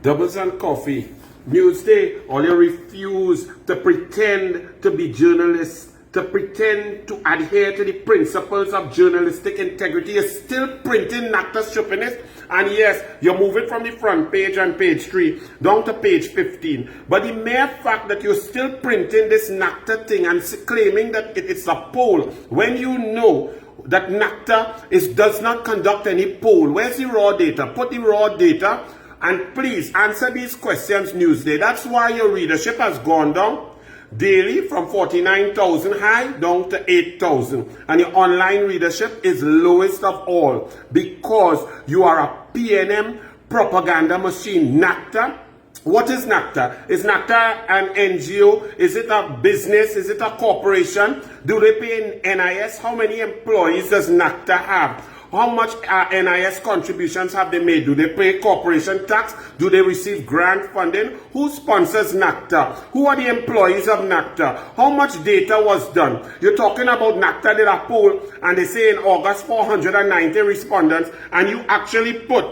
Doubles and coffee. Newsday, all you refuse to pretend to be journalists, to pretend to adhere to the principles of journalistic integrity. You're still printing NACTA stupidness. And yes, you're moving from the front page and page 3 down to page 15. But the mere fact that you're still printing this NACTA thing and claiming that it's a poll, when you know that NACTA does not conduct any poll. Where's the raw data? Put the raw data. And please answer these questions, Newsday. That's why your readership has gone down daily from 49,000 high down to 8,000. And your online readership is lowest of all because you are a PNM propaganda machine. NACTA. What is NACTA? Is NACTA an NGO? Is it a business? Is it a corporation? Do they pay in NIS? How many employees does NACTA have? How much NIS contributions have they made? Do they pay corporation tax? Do they receive grant funding? Who sponsors NACTA? Who are the employees of NACTA? How much data was done? You're talking about NACTA did a poll and they say in August 490 respondents, and you actually put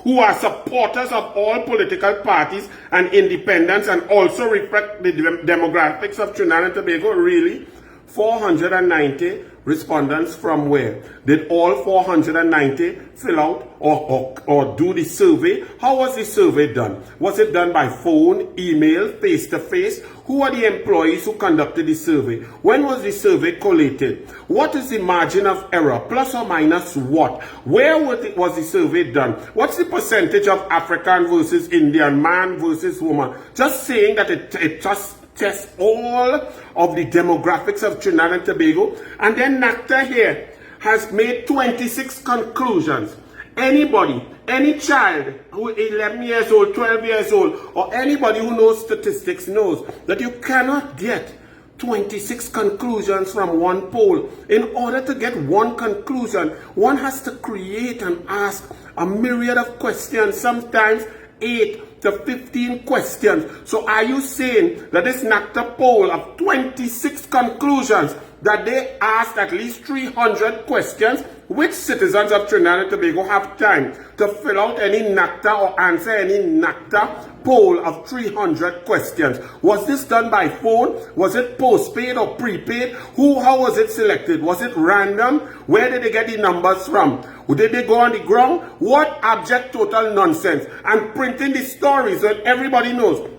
who are supporters of all political parties and independents and also reflect the demographics of Trinidad and Tobago. Really? 490 respondents from where? Did all 490 fill out or do the survey? How was the survey done? Was it done by phone, email, face-to-face? Who are the employees who conducted the survey? When was the survey collated? What is the margin of error? Plus or minus what? Where was the survey done? What's the percentage of African versus Indian, man versus woman? Just saying that it just test all of the demographics of Trinidad and Tobago. And then NACTA here has made 26 conclusions. Anybody, any child who is 11 years old, 12 years old, or anybody who knows statistics knows that you cannot get 26 conclusions from one poll. In order to get one conclusion, one has to create and ask a myriad of questions, sometimes 8 to 15 questions. So are you saying that this NACTA poll of 26 conclusions, that they asked at least 300 questions? Which citizens of Trinidad and Tobago have time to fill out any NACTA or answer any NACTA poll of 300 questions? Was this done by phone? Was it postpaid or prepaid? How was it selected? Was it random? Where did they get the numbers from? Did they go on the ground? What abject total nonsense. And printing the stories that everybody knows.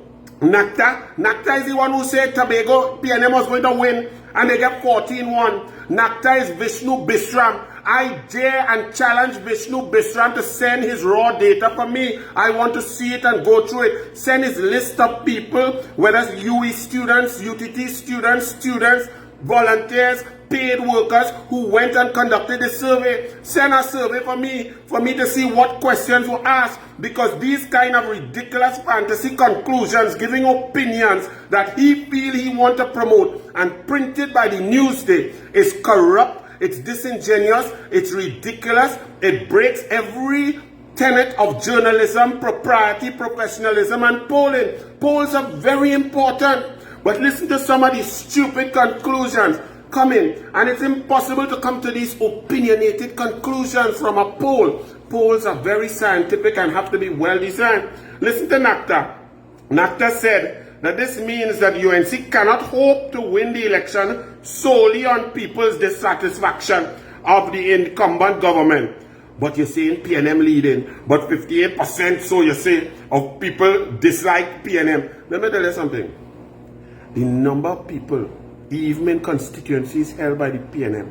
NACTA is the one who said Tobago, PNM was going to win and they get 14-1. NACTA is Vishnu Bisram. I dare and challenge Vishnu Bisram to send his raw data for me. I want to see it and go through it. Send his list of people, whether it's UE students, UTT students, volunteers, paid workers who went and conducted the survey. Send a survey for me to see what questions were asked, because these kind of ridiculous fantasy conclusions, giving opinions that he feel he want to promote and printed by the Newsday is corrupt, it's disingenuous, it's ridiculous, it breaks every tenet of journalism, propriety, professionalism, and polling. Polls are very important. But listen to some of these stupid conclusions coming, and it's impossible to come to these opinionated conclusions from a poll. Polls are very scientific and have to be well designed. Listen to NACTA. NACTA said that this means that UNC cannot hope to win the election solely on people's dissatisfaction of the incumbent government. But you're saying PNM leading, but 58%, so you say, of people dislike PNM. Let me tell you something. The number of people, even in constituencies held by the PNM,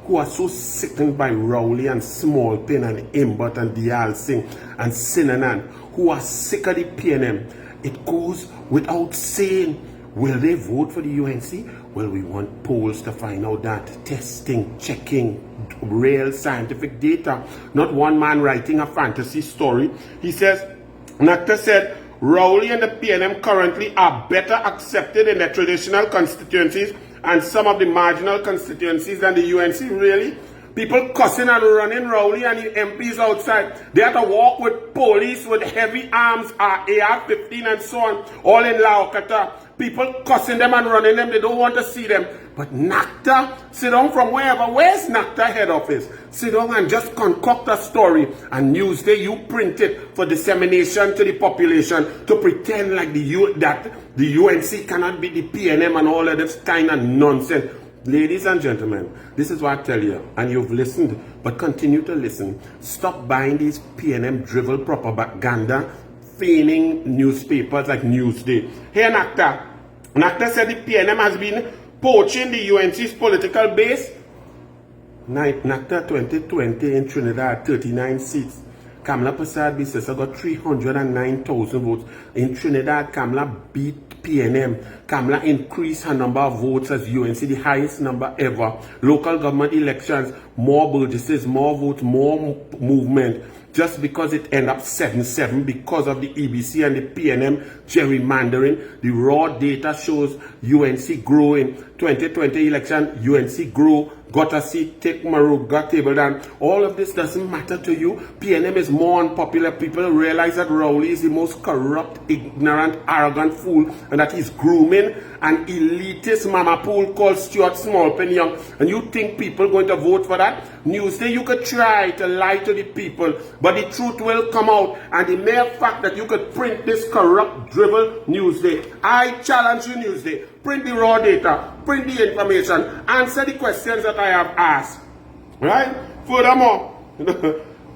who are so sickened by Rowley and Smallpin and Imbert and Dial Singh and Sinanan, who are sick of the PNM, it goes without saying. Will they vote for the UNC? Well, we want polls to find out that. Testing, checking, real scientific data. Not one man writing a fantasy story. He says, NACTA said, Rowley and the PNM currently are better accepted in their traditional constituencies and some of the marginal constituencies than the UNC. Really? People cussing and running Rowley and the MPs outside. They have to walk with police with heavy arms, AR-15 and so on, all in Laokata. People cussing them and running them. They don't want to see them. But NACTA, sit down from wherever. Where's NACTA head office? Sit down and just concoct a story. And Newsday, you print it for dissemination to the population to pretend like that the UNC cannot be the PNM and all of this kind of nonsense. Ladies and gentlemen, this is what I tell you, and you've listened, but continue to listen. Stop buying these PNM drivel propaganda, feigning newspapers like Newsday. Here, NACTA. NACTA said the PNM has been poaching the UNC's political base. NACTA 2020 in Trinidad, 39 seats. Kamla Prasad Bisram got 309,000 votes. In Trinidad, Kamla beat PNM. Kamla increased her number of votes as UNC, the highest number ever. Local government elections, more Burgesses, more votes, more movement. Just because it ended up 7-7 because of the EBC and the PNM gerrymandering. The raw data shows UNC growing. 2020 election, UNC grew, got a seat, take Maru, got table down. All of this doesn't matter to you. PNM is more unpopular. People realize that Rowley is the most corrupt, ignorant, arrogant fool, and that he's grooming an elitist mama pool called Stuart Smallpen Young. And you think people going to vote for that? Newsday, you could try to lie to the people, but the truth will come out. And the mere fact that you could print this corrupt dribble Newsday, I challenge you, Newsday. Print the raw data, print the information, answer the questions that I have asked. Right? Furthermore,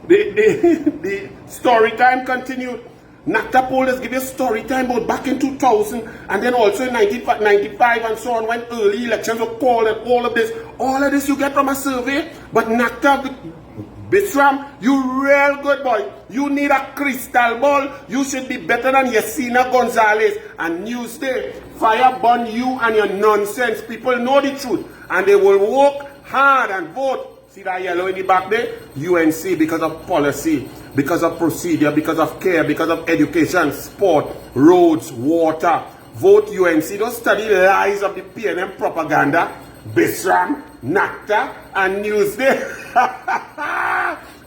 the story time continued. NACTA pollers give you story time about back in 2000 and then also in 1995 and so on when early elections were called and all of this you get from a survey. But NACTA, Bisram, you real good boy. You need a crystal ball. You should be better than Yesenia Gonzalez. And Newsday, fire burn you and your nonsense. People know the truth and they will work hard and vote. See that yellow in the back there? UNC, because of policy, because of procedure, because of care, because of education, sport, roads, water. Vote UNC. Don't study lies of the PNM propaganda. Bisram, NACTA, and Newsday.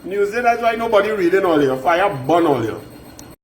Newsday, that's why nobody reading all here. Fire burn all here.